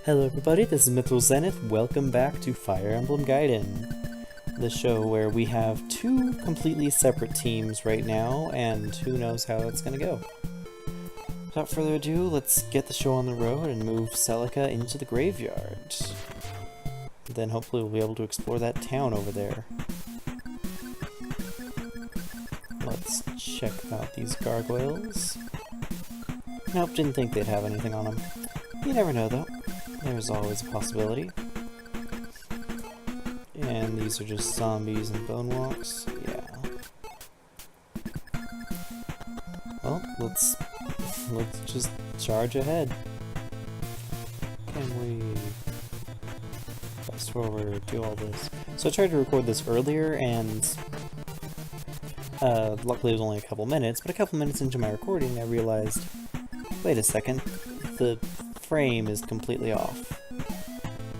Hello everybody, this is Mythral Zenith. Welcome back to Fire Emblem Gaiden, the show where we have two completely separate teams right now, and who knows how it's gonna go. Without further ado, let's get the show on the road and move Celica into the graveyard. Then hopefully we'll be able to explore that town over there. Let's check out these gargoyles. Nope, didn't think they'd have anything on them. You never know though. There's always a possibility. And these are just zombies and bone walks. Yeah. Well, let's just charge ahead. Can we fast forward, do all this? So I tried to record this earlier, and luckily it was only a couple minutes, but a couple minutes into my recording I realized, wait a second, the frame is completely off.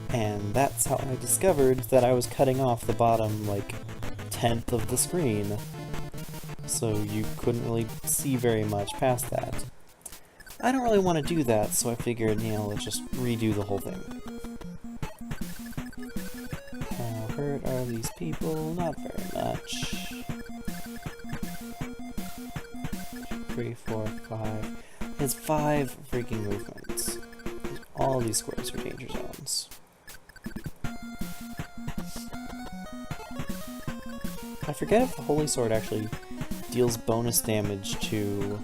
And that's how I discovered that I was cutting off the bottom, like, 10th of the screen. So you couldn't really see very much past that. I don't really want to do that, so I figured, you know, let's just redo the whole thing. How hurt are these people? Not very much. 3, 4, 5. It's 5 freaking movements. All these squares are danger zones. I forget if the Holy Sword actually deals bonus damage to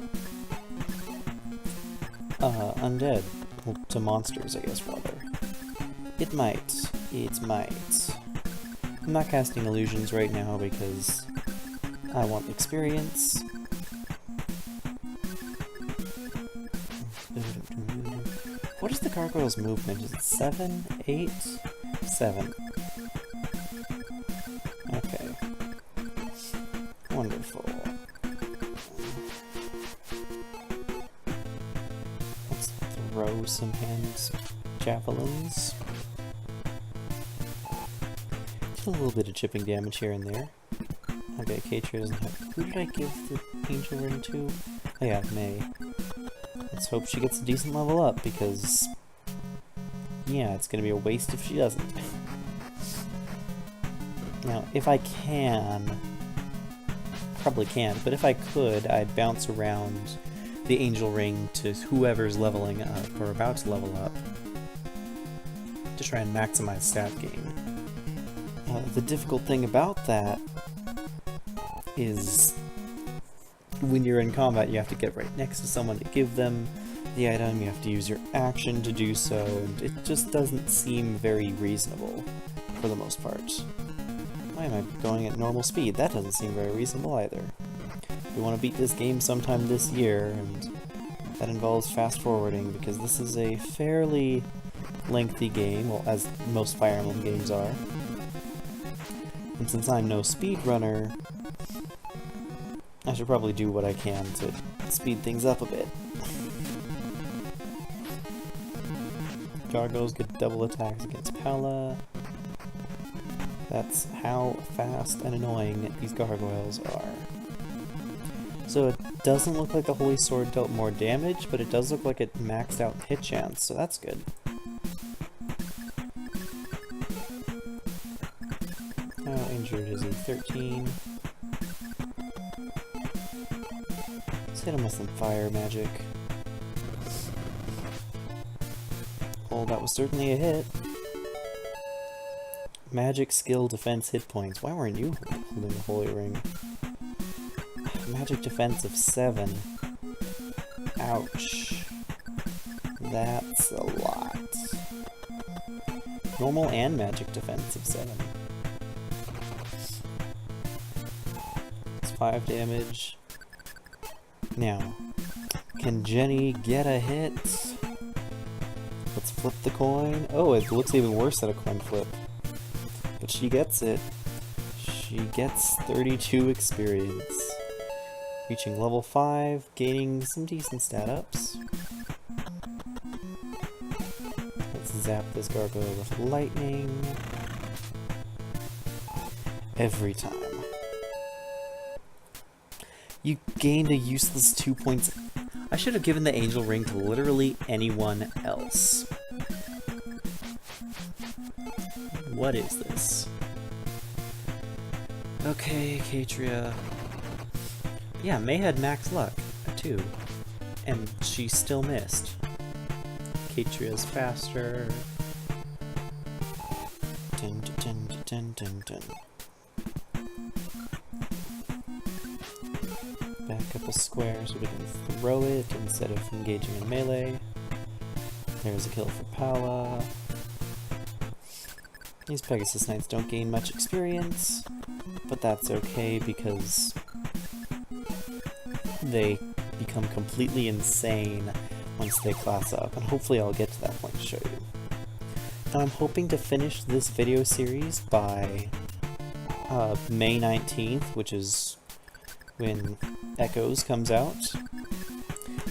undead. Well, to monsters, I guess, rather. It might. It might. I'm not casting illusions right now because I want experience. What is the gargoyle's movement? Is it 7? 8? 7. Okay. Wonderful. Let's throw some hand javelins. Just a little bit of chipping damage here and there. Okay, K-Tree doesn't have... Who did I give the Angel Ring to? Oh yeah, May. Let's hope she gets a decent level up, because yeah, it's gonna be a waste if she doesn't. Now, if I can, probably can't, but if I could, I'd bounce around the Angel Ring to whoever's leveling up, or about to level up, to try and maximize stat gain. The difficult thing about that is when you're in combat, you have to get right next to someone to give them the item, you have to use your action to do so, and it just doesn't seem very reasonable, for the most part. Why am I going at normal speed? That doesn't seem very reasonable either. We want to beat this game sometime this year, and that involves fast forwarding, because this is a fairly lengthy game, well, as most Fire Emblem games are. And since I'm no speedrunner, I should probably do what I can to speed things up a bit. Gargoyles get double attacks against Pala. That's how fast and annoying these gargoyles are. So it doesn't look like the Holy Sword dealt more damage, but it does look like it maxed out hit chance, so that's good. How injured is he? 13. Hit him with some fire magic. Oh, that was certainly a hit. Magic, skill, defense, hit points. Why weren't you holding the Holy Ring? Magic defense of 7. Ouch. That's a lot. Normal and magic defense of 7. It's 5 damage. Now, can Jenny get a hit? Let's flip the coin. Oh, it looks even worse at a coin flip. But she gets it. She gets 32 experience. Reaching level 5, gaining some decent stat ups. Let's zap this gargoyle with lightning. Every time. You gained a useless 2 points. I should have given the Angel Ring to literally anyone else. What is this? Okay, Katria. Yeah, May had max luck, too. And she still missed. Katria's faster. Dun, dun, dun, dun, dun. Back up a square so we can throw it instead of engaging in melee. There's a kill for Pala. These Pegasus Knights don't gain much experience, but that's okay because they become completely insane once they class up, and hopefully I'll get to that point to show you. And I'm hoping to finish this video series by May 19th, which is when Echoes comes out.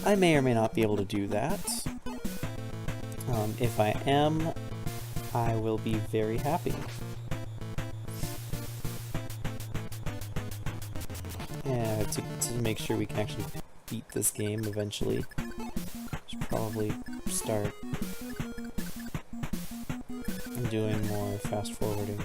I may or may not be able to do that. If I am, I will be very happy. Yeah, to make sure we can actually beat this game eventually. Should probably start doing more fast forwarding.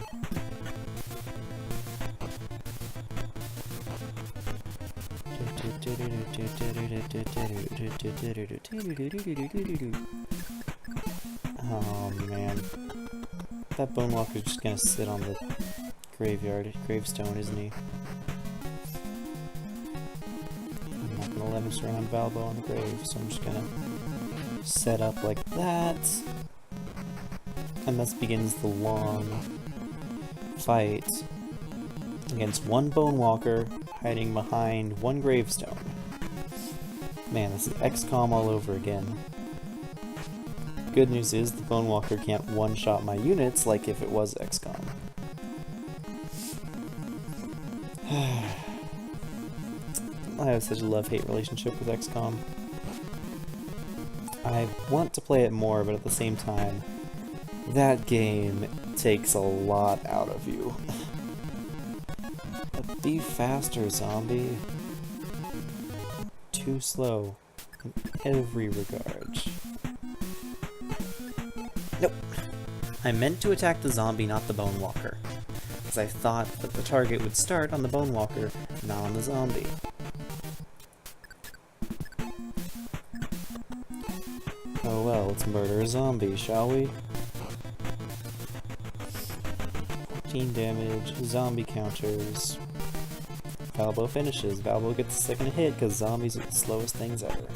Oh man. That Bone Walker's just gonna sit on the gravestone, isn't he? I'm not gonna let him surround Valbo on the grave, so I'm just gonna set up like that. And thus begins the long fight against one Bone Walker hiding behind one gravestone. Man, this is XCOM all over again. Good news is the Bone Walker can't one-shot my units like if it was XCOM. I have such a love-hate relationship with XCOM. I want to play it more, but at the same time, that game takes a lot out of you. But be faster, zombie. Too slow in every regard. Nope. I meant to attack the zombie, not the Bone Walker, because I thought that the target would start on the Bone Walker, not on the zombie. Oh well, let's murder a zombie, shall we? 14 damage, zombie counters. Valbo finishes. Valbo gets the second hit because zombies are the slowest things ever.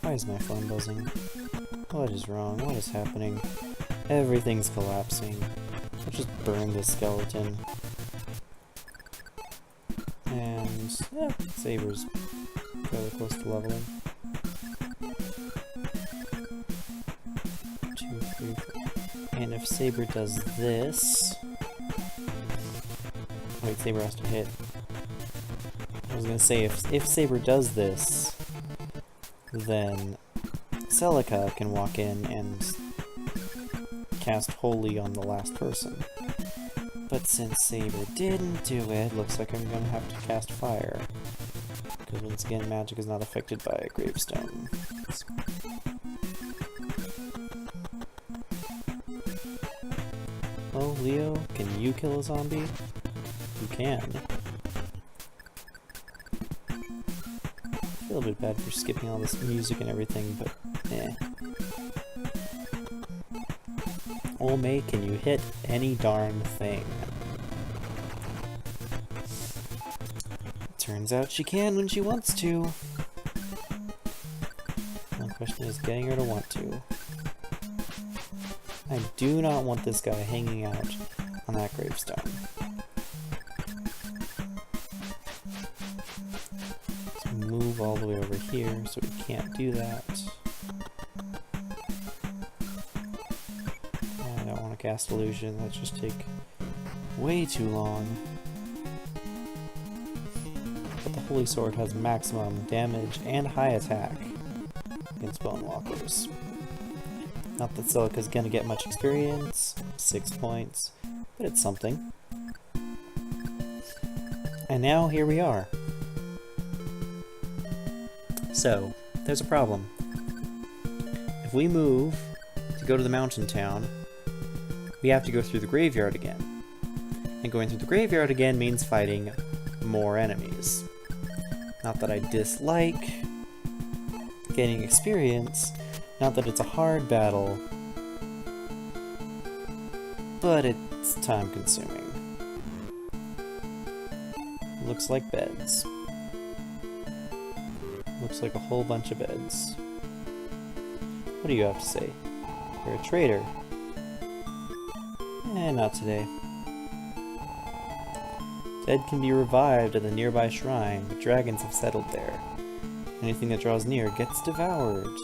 Why is my phone buzzing? What is wrong? What is happening? Everything's collapsing. Let's just burn this skeleton. And yeah, Saber's fairly close to leveling. 2, 3, 4. And if Saber does this... Wait, Saber has to hit. I was gonna say, if Saber does this, then Celica can walk in and cast Holy on the last person. But since Saber didn't do it, looks like I'm gonna have to cast Fire. Because once again, magic is not affected by a gravestone. Oh, Leo, can you kill a zombie? You can. I feel a bit bad for skipping all this music and everything, but eh. Oh, May, can you hit any darn thing? Turns out she can when she wants to. The question is getting her to want to. I do not want this guy hanging out on that gravestone. Let's move all the way over here so we can't do that. I don't want to cast Illusion, that just take way too long. But the Holy Sword has maximum damage and high attack against Bone Walkers. Not that Celica's gonna get much experience, 6 points, but it's something. And now here we are. So, there's a problem. If we move to go to the mountain town, we have to go through the graveyard again. And going through the graveyard again means fighting more enemies. Not that I dislike gaining experience, not that it's a hard battle, but it's time-consuming. Looks like beds. Looks like a whole bunch of beds. What do you have to say? You're a traitor. Not today. Dead can be revived at the nearby shrine, but dragons have settled there. Anything that draws near gets devoured.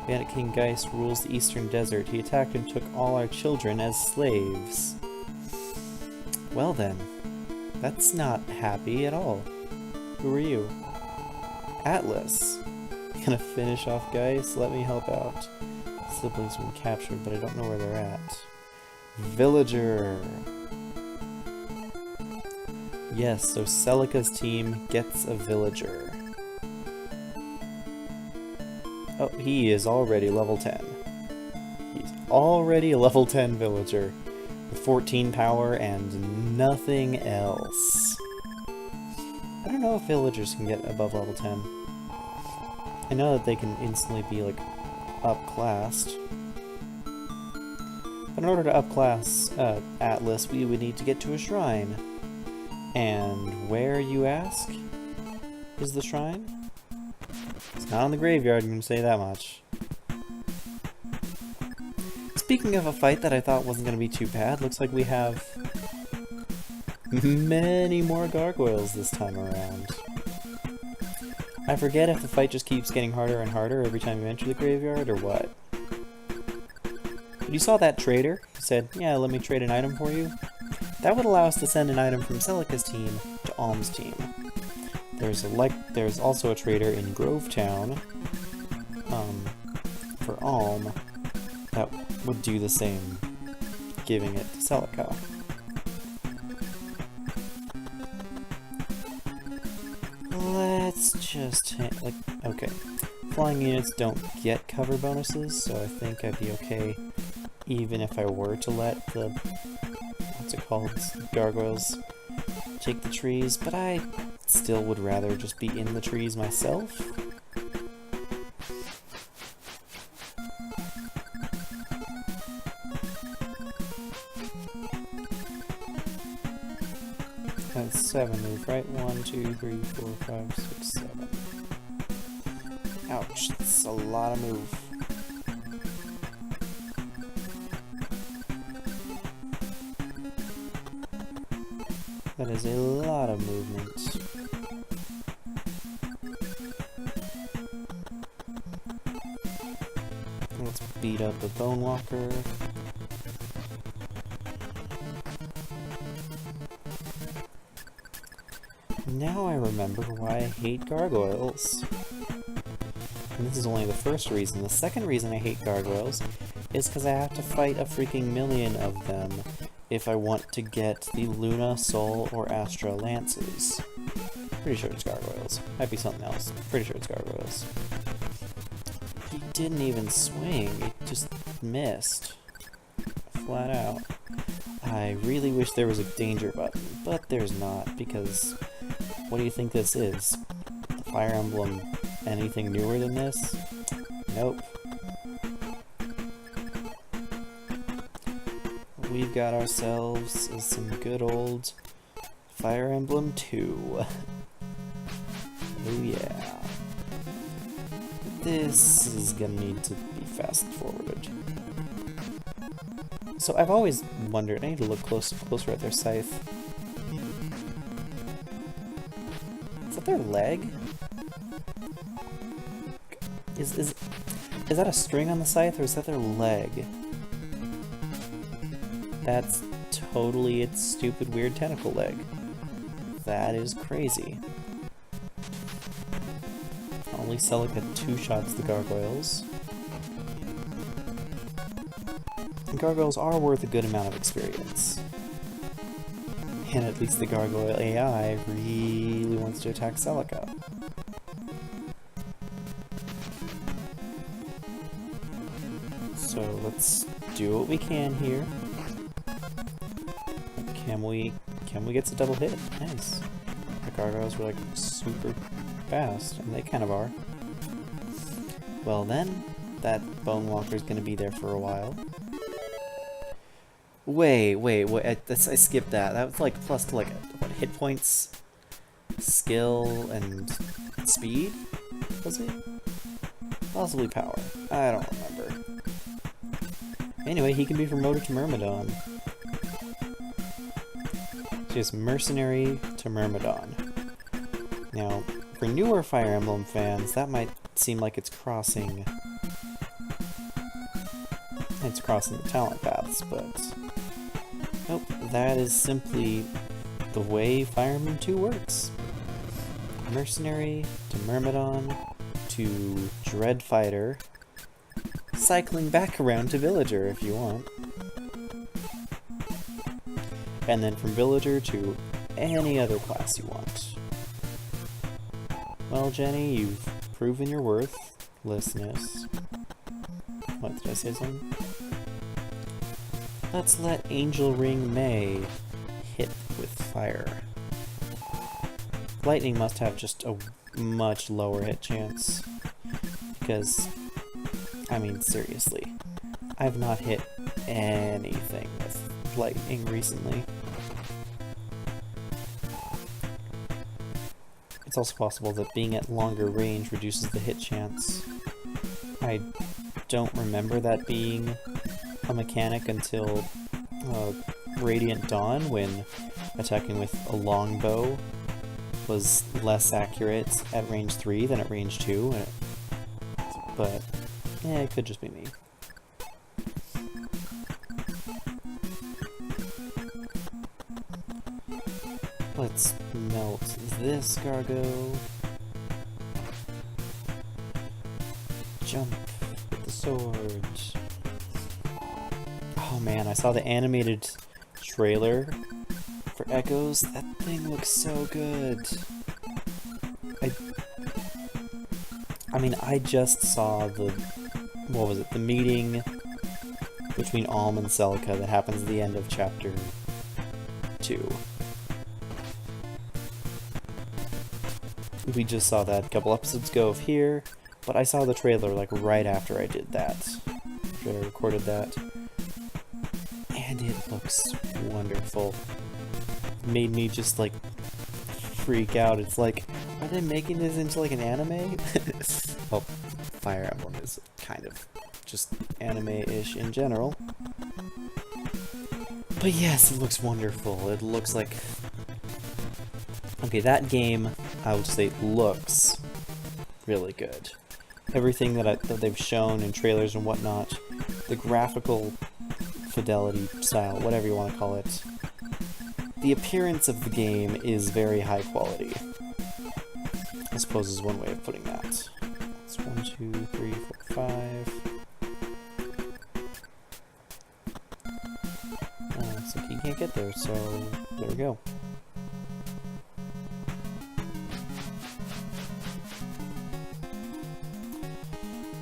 Bandit King Geist rules the eastern desert. He attacked and took all our children as slaves. Well then, that's not happy at all. Who are you? Atlas. Gonna finish off Geist? Let me help out. Siblings have been captured, but I don't know where they're at. Villager. Yes, so Celica's team gets a villager. Oh, he is already level 10. He's already a level 10 villager with 14 power and nothing else. I don't know if villagers can get above level 10. I know that they can instantly be, like, upclassed. But in order to upclass Atlas, we would need to get to a shrine. And where, you ask, is the shrine? It's not in the graveyard, I'm going to say that much. Speaking of a fight that I thought wasn't going to be too bad, looks like we have many more gargoyles this time around. I forget if the fight just keeps getting harder and harder every time you enter the graveyard, or what. But you saw that trader who said, yeah, let me trade an item for you. That would allow us to send an item from Celica's team to Alm's team. There's also a trader in Grovetown for Alm that would do the same, giving it to Celica. Let's just okay. Flying units don't get cover bonuses, so I think I'd be okay even if I were to let the gargoyles take the trees, but I still would rather just be in the trees myself. That's 7 move, right? 1, 2, 3, 4, 5, 6, 7. Ouch, that's a lot of move. That is a lot of movement. Let's beat up the Bone Walker. Now I remember why I hate gargoyles. And this is only the first reason. The second reason I hate gargoyles is because I have to fight a freaking million of them if I want to get the Luna, Soul, or Astra Lances. Pretty sure it's gargoyles. Might be something else. Pretty sure it's gargoyles. He didn't even swing. It just missed. Flat out. I really wish there was a danger button, but there's not, because what do you think this is? Fire Emblem anything newer than this? Nope. We've got ourselves some good old Fire Emblem 2. Oh yeah. This is gonna need to be fast forwarded. So I've always wondered, I need to look closer at their scythe. Is that their leg? Is that a string on the scythe, or is that their leg? That's totally its stupid, weird tentacle leg. That is crazy. Only Celica two-shots the gargoyles. And gargoyles are worth a good amount of experience. And at least the gargoyle AI really wants to attack Celica. So let's do what we can here. Can we get a double hit? Nice. The Gargoyles were like super fast, and they kind of are. Well then, that Bone Walker's gonna be there for a while. Wait, I skipped that. That was like plus to like, what, hit points, skill, and speed? Was it? Possibly power. I don't remember. Anyway, he can be promoted to Myrmidon. So he is Mercenary to Myrmidon. Now, for newer Fire Emblem fans, that might seem like it's crossing the talent paths, but nope, that is simply the way Fire Emblem 2 works. Mercenary to Myrmidon to Dread Fighter, cycling back around to Villager if you want. And then from Villager to any other class you want. Well, Jenny, you've proven your worthlessness. What, did I say something? Let's let Angel Ring May hit with fire. Lightning must have just a much lower hit chance. Because, I mean, seriously, I've not hit anything with lightning recently. It's also possible that being at longer range reduces the hit chance. I don't remember that being a mechanic until Radiant Dawn, when attacking with a longbow was less accurate at range 3 than at range 2, but yeah, it could just be me. Let's melt this Gargo. Jump with the sword. Oh man, I saw the animated trailer for Echoes. That thing looks so good. I mean, I just saw the, what was it, the meeting between Alm and Celica that happens at the end of chapter 2. We just saw that a couple episodes ago of here, but I saw the trailer like right after I did that. After I recorded that. And it looks wonderful. It made me just like freak out. It's like, are they making this into like an anime? Well, Fire Emblem is kind of just anime-ish in general. But yes, it looks wonderful. It looks like... Okay, that game, I would say, looks really good. Everything that they've shown in trailers and whatnot, the graphical fidelity, style, whatever you want to call it, the appearance of the game is very high quality. I suppose is one way of putting that. It's 1, 2, 3, 4, 5. Looks like you can't get there, so there we go.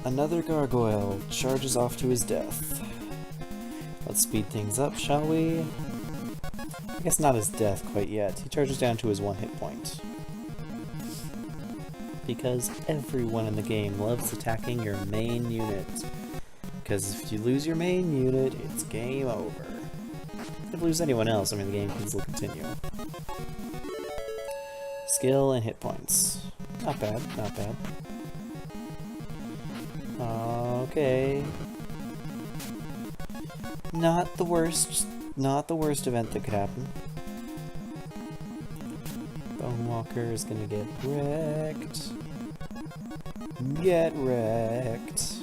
Another gargoyle charges off to his death. Let's speed things up, shall we? I guess not his death quite yet. He charges down to his 1 hit point. Because everyone in the game loves attacking your main unit. Because if you lose your main unit, it's game over. If you lose anyone else, I mean, the game can still continue. Skill and hit points. Not bad, not bad. Okay. Not the worst event that could happen. Bone Walker is gonna get wrecked. Get wrecked.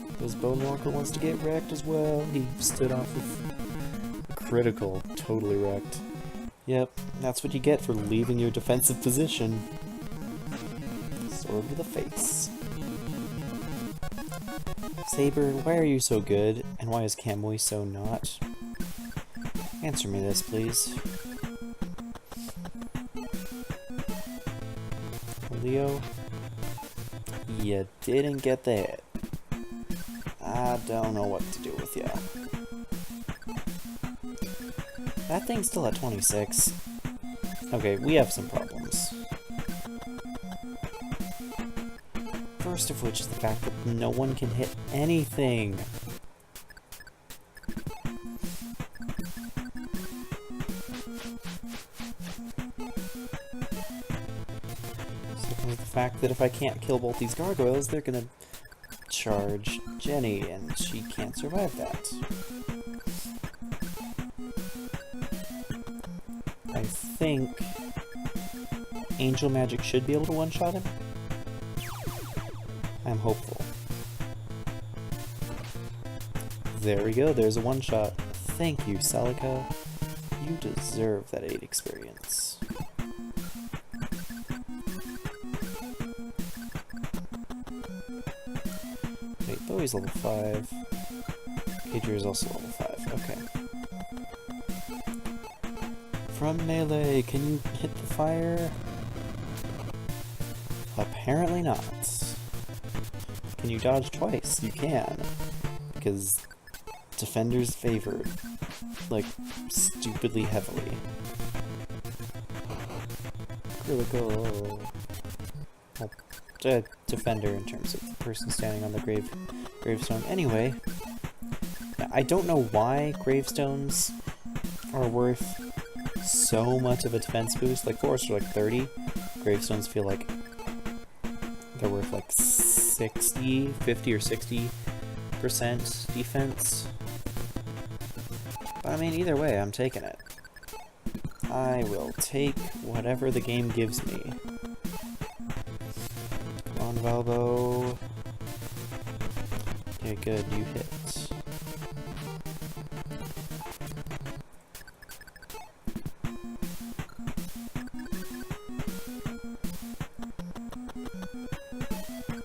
Because Bone Walker wants to get wrecked as well. He stood off with critical, totally wrecked. Yep, that's what you get for leaving your defensive position. Sword to the face. Saber, why are you so good, and why is Kamui so not? Answer me this, please. Leo? You didn't get the hit. I don't know what to do with ya. That thing's still at 26. Okay, we have some problems. First of which is the fact that no one can hit anything. Secondly, the fact that if I can't kill both these gargoyles, they're gonna charge Jenny, and she can't survive that. I think Angel Magic should be able to one-shot him. I'm hopeful. There we go, there's a one-shot. Thank you, Celica. You deserve that 8 experience. Wait, though he's level 5. Kadri is also level 5, okay. From melee, can you hit the fire? Apparently not. Can you dodge twice? You can. Because defenders favored, like, stupidly heavily. Critical. Well, defender in terms of the person standing on the gravestone. Anyway, I don't know why gravestones are worth so much of a defense boost. Like, forests are like 30. Gravestones feel like they're worth like 60, 50 or 60% defense. But I mean, either way, I'm taking it. I will take whatever the game gives me. Come on, Valbo. Okay, good, you hit.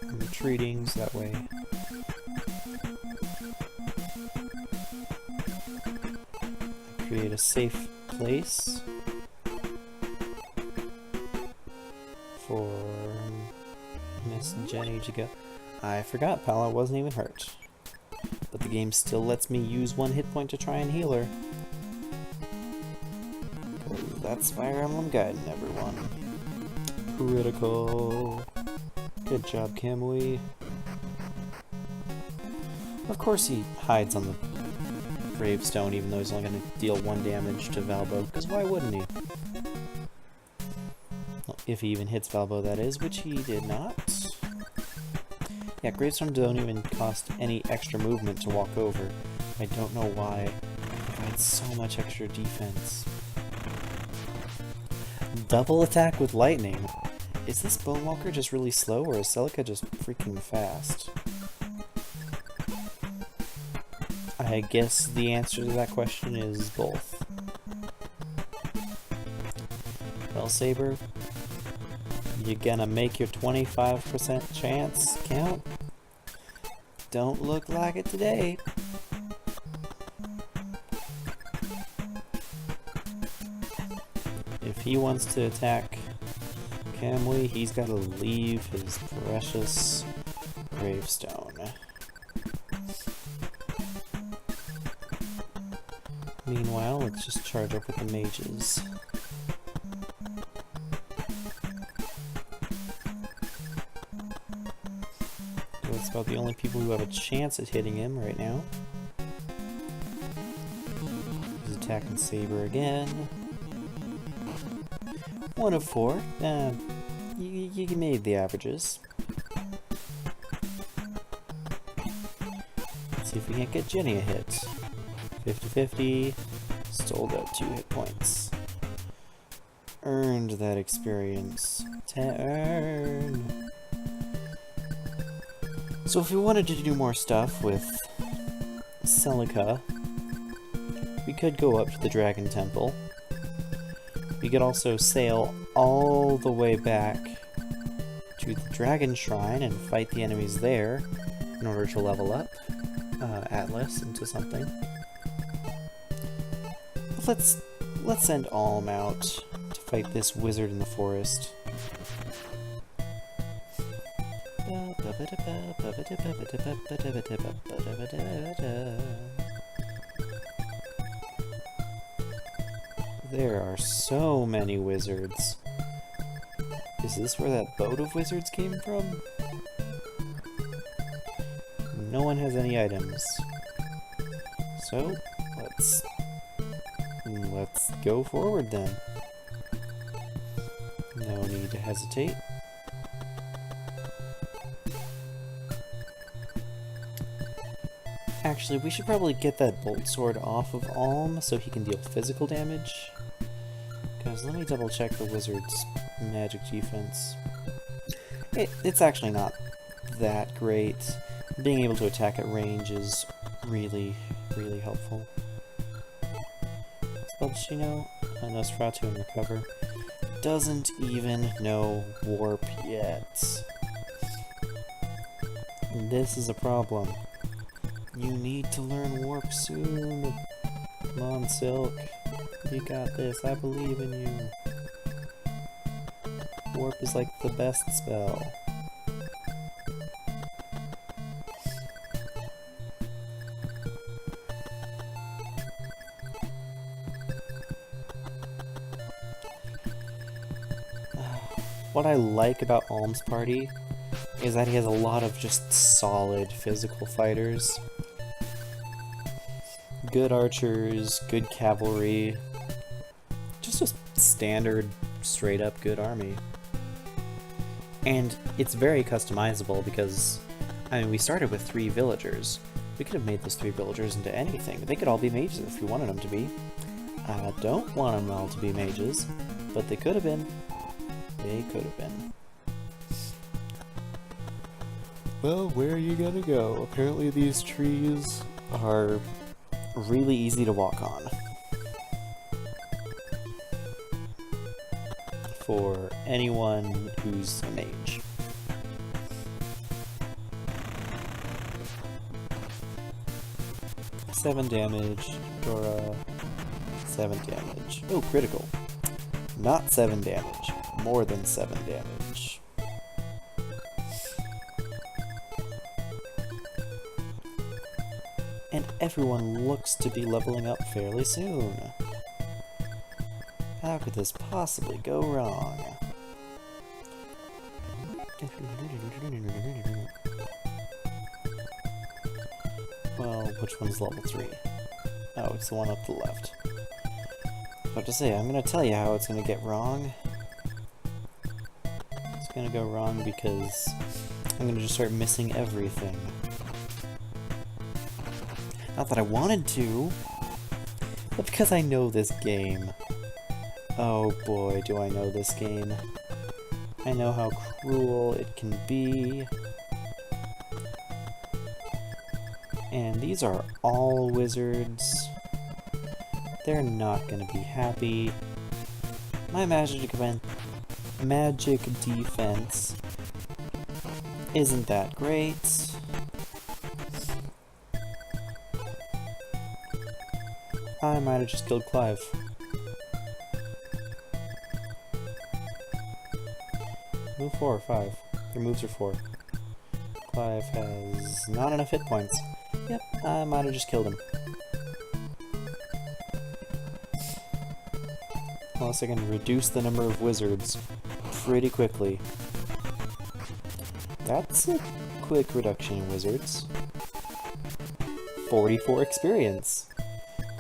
I'm retreating, so that way. Create a safe place for Miss Jenny to go. I forgot Paula wasn't even hurt, but the game still lets me use 1 hit point to try and heal her. That's Fire Emblem Gaiden, everyone. Critical. Good job, Kamui. Of course he hides on the gravestone, even though he's only going to deal 1 damage to Valbo, because why wouldn't he? Well, if he even hits Valbo, that is, which he did not. Yeah, gravestones don't even cost any extra movement to walk over. I don't know why. It provides so much extra defense. Double attack with lightning. Is this Bonewalker just really slow, or is Celica just freaking fast? I guess the answer to that question is both. Well, Saber, you gonna make your 25% chance count? Don't look like it today. If he wants to attack Kamui, he's gotta leave his precious gravestone. Meanwhile, let's just charge up with the mages. That's about the only people who have a chance at hitting him right now. He's attacking Saber again. 1 of 4. You made the averages. Let's see if we can't get Jenny a hit. 50-50. Stole that 2 hit points. Earned that experience. Earn. So if we wanted to do more stuff with Celica, we could go up to the Dragon Temple. We could also sail all the way back to the Dragon Shrine and fight the enemies there in order to level up Atlas into something. Let's send Alm out to fight this wizard in the forest. There are so many wizards. Is this where that boat of wizards came from? No one has any items. So, let's go forward then. No need to hesitate. Actually, we should probably get that bolt sword off of Alm so he can deal physical damage. Guys, let me double check the wizard's magic defense. It's actually not that great. Being able to attack at range is really, really helpful. What spell does she know? Nosferatu and Recover. Doesn't even know Warp yet. This is a problem. You need to learn Warp soon. Come on, Silk. You got this. I believe in you. Warp is like the best spell. What I like about Alm's party is that he has a lot of just solid physical fighters. Good archers, good cavalry. Just a standard, straight up good army. And it's very customizable because, I mean, we started with 3 villagers. We could have made those 3 villagers into anything. They could all be mages if we wanted them to be. I don't want them all to be mages, but they could have been. They could have been. Well, where are you gonna go? Apparently these trees are really easy to walk on. For anyone who's a mage. Seven damage, Dora. 7 damage. Oh, critical. Not 7 damage. More than 7 damage. And everyone looks to be leveling up fairly soon. How could this possibly go wrong? Well, which one's level 3? Oh, it's the one up the left. I was about to say, I'm gonna tell you how it's gonna get wrong. It's gonna go wrong because I'm gonna just start missing everything. Not that I wanted to, but because I know this game. Oh boy, do I know this game. I know how cruel it can be. And these are all wizards. They're not gonna be happy. My magic defense isn't that great. I might have just killed Clive. Move 4 or 5. Your moves are 4. Clive has not enough hit points. Yep, I might have just killed him. Unless I can reduce the number of wizards pretty quickly. That's a quick reduction in wizards. 44 experience.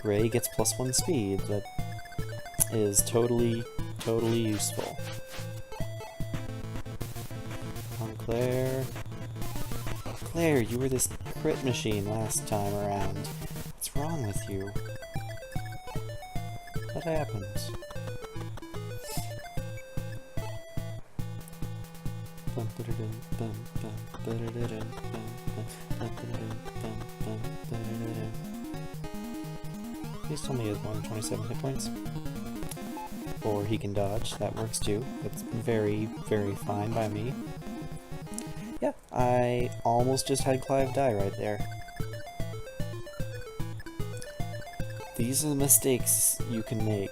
Gray gets +1 speed. That is totally useful. On Claire. Claire, you were this crit machine last time around. What's wrong with you? What happened? Please tell me he has 127 hit points. Or he can dodge, that works too. That's very, very fine by me. Yeah, I almost just had Clive die right there. These are the mistakes you can make.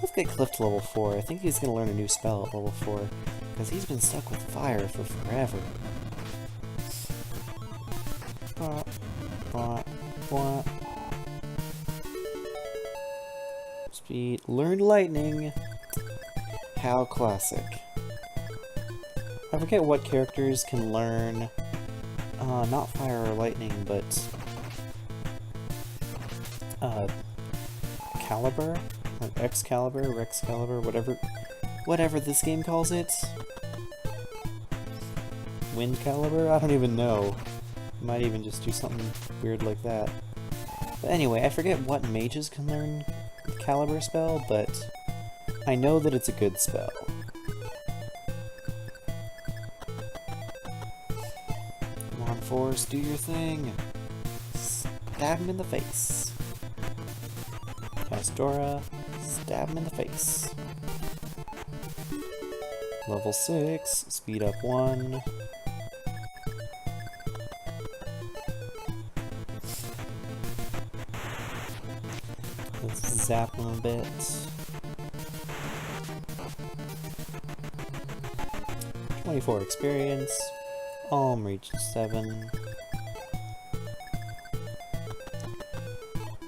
Let's get Cliff to level 4. I think he's gonna learn a new spell at level 4, because he's been stuck with fire for forever. Speed. Learn lightning. How classic. I forget what characters can learn, not fire or lightning, but, Caliber? Or Excalibur, Rexcalibur, whatever this game calls it. Wind Caliber? I don't even know. Might even just do something weird like that. But anyway, I forget what mages can learn the Caliber spell, but I know that it's a good spell. Come on, Force, do your thing! Stab him in the face. Pastora, stab him in the face. Level 6, speed up 1. Let's zap him a bit. 24 experience. Alm reached 7.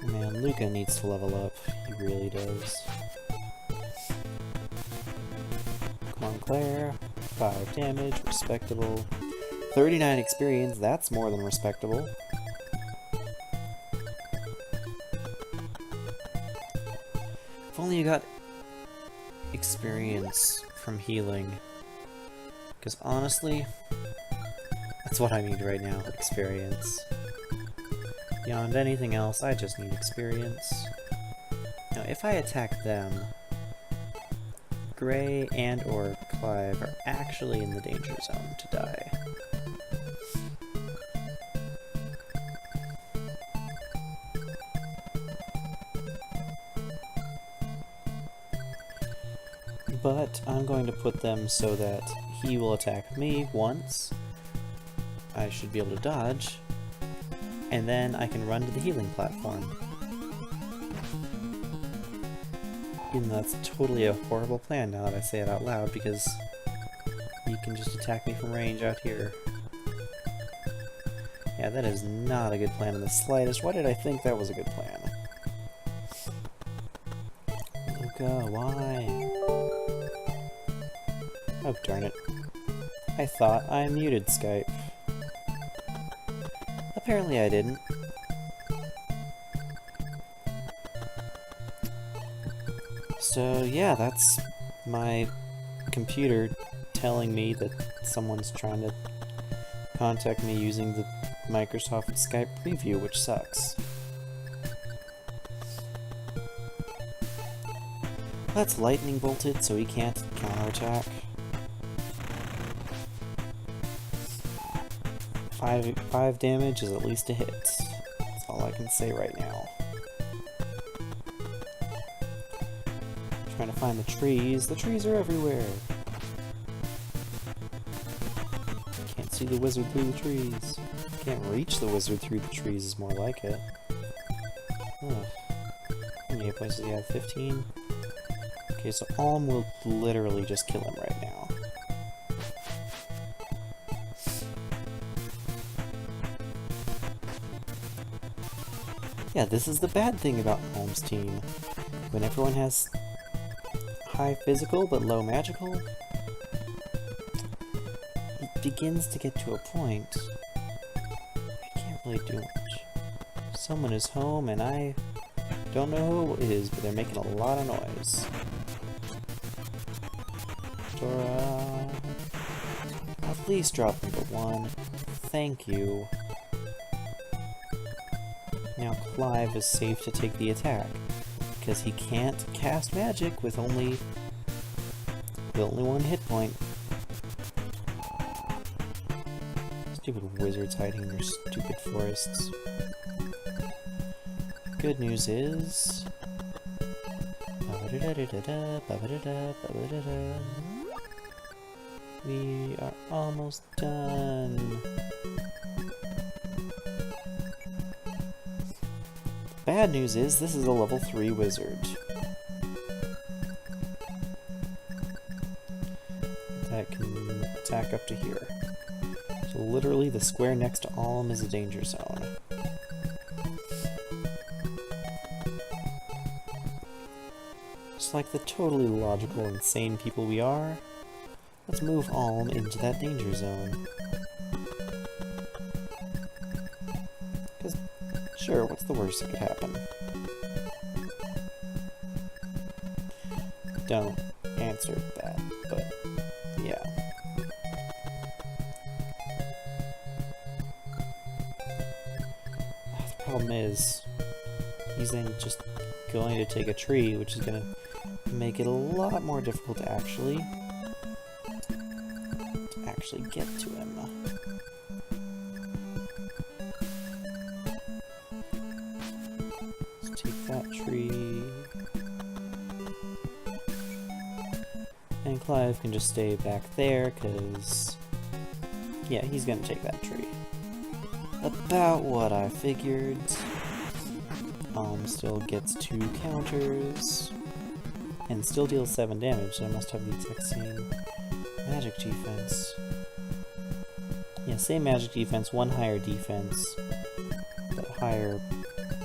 Man, Luca needs to level up. He really does. Come on, Claire. 5 damage, respectable. 39 experience, that's more than respectable. If only you got experience from healing. Because honestly, that's what I need right now, experience. Beyond anything else, I just need experience. Now, if I attack them, Gray and or Clive are actually in the danger zone to die. But I'm going to put them so that he will attack me once. I should be able to dodge. And then I can run to the healing platform. Even though that's totally a horrible plan now that I say it out loud, because you can just attack me from range out here. Yeah, that is not a good plan in the slightest. Why did I think that was a good plan? Luca, why? Oh, darn it. I thought I muted Skype. Apparently I didn't. So yeah, that's my computer telling me that someone's trying to contact me using the Microsoft Skype preview, which sucks. That's lightning bolted, so he can't counterattack. 5 damage is at least a hit. That's all I can say right now. Trying to find the trees. The trees are everywhere. Can't see the wizard through the trees. Can't reach the wizard through the trees is more like it. Ugh. How many hit points does he have? 15? Okay, so Alm will literally just kill him right now. Yeah, this is the bad thing about Alm's team. When everyone has high physical but low magical, it begins to get to a point I can't really do much. Someone is home and I don't know who it is, but they're making a lot of noise. Dora, please drop number 1. Thank you. Now Clive is safe to take the attack, because he can't cast magic with only 1 hit point. Stupid wizards hiding in their stupid forests. Good news is... we are almost done. Bad news is, this is a level 3 wizard. that can attack up to here. So literally the square next to Alm is a danger zone. Just like the totally logical, insane people we are, let's move Alm into that danger zone. Because, sure, what's the worst that could happen? Don't answer that, but yeah. The problem is, he's then just going to take a tree, which is going to make it a lot more difficult to actually get to him. Let's take that tree. And Clive can just stay back there, because yeah, he's gonna take that tree. About what I figured. Still gets 2 counters, and still deals 7 damage, so I must have the exact same magic defense. Yeah, same magic defense, 1 higher defense, but higher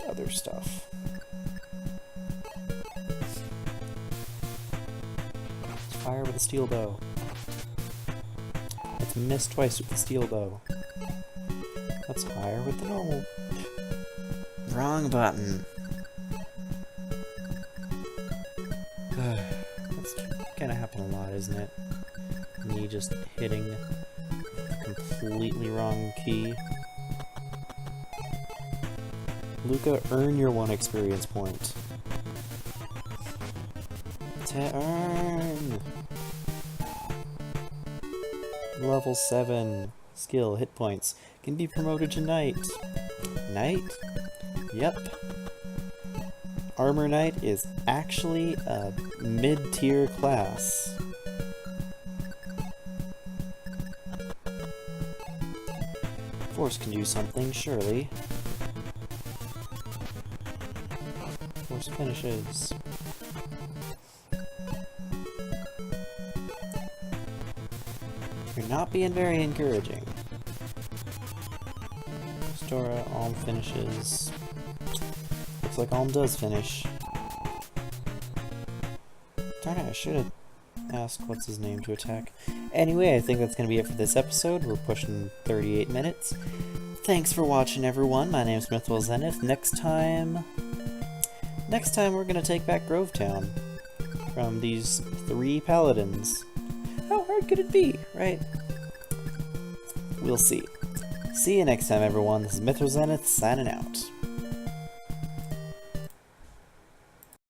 other stuff. Let's fire with a steel bow. Let's miss twice with the steel bow. Let's fire with the normal. Wrong button. That's gonna happen a lot, isn't it? Me just hitting the completely wrong key. Luca, earn your 1 experience point. Earn! Level 7. Skill, hit points. Can be promoted to Knight. Knight? Yep. Armor Knight is actually a mid-tier class. Force can do something, surely. Force finishes. You're not being very encouraging. Stora, Alm finishes. Looks like Alm does finish. Darn it, I should have asked what's his name to attack. Anyway, I think that's going to be it for this episode. We're pushing 38 minutes. Thanks for watching, everyone. My name's Mythwell Zenith. Next time we're going to take back Grovetown from these 3 paladins. How hard could it be, right? We'll see. See you next time, everyone. This is Mythwell Zenith signing out.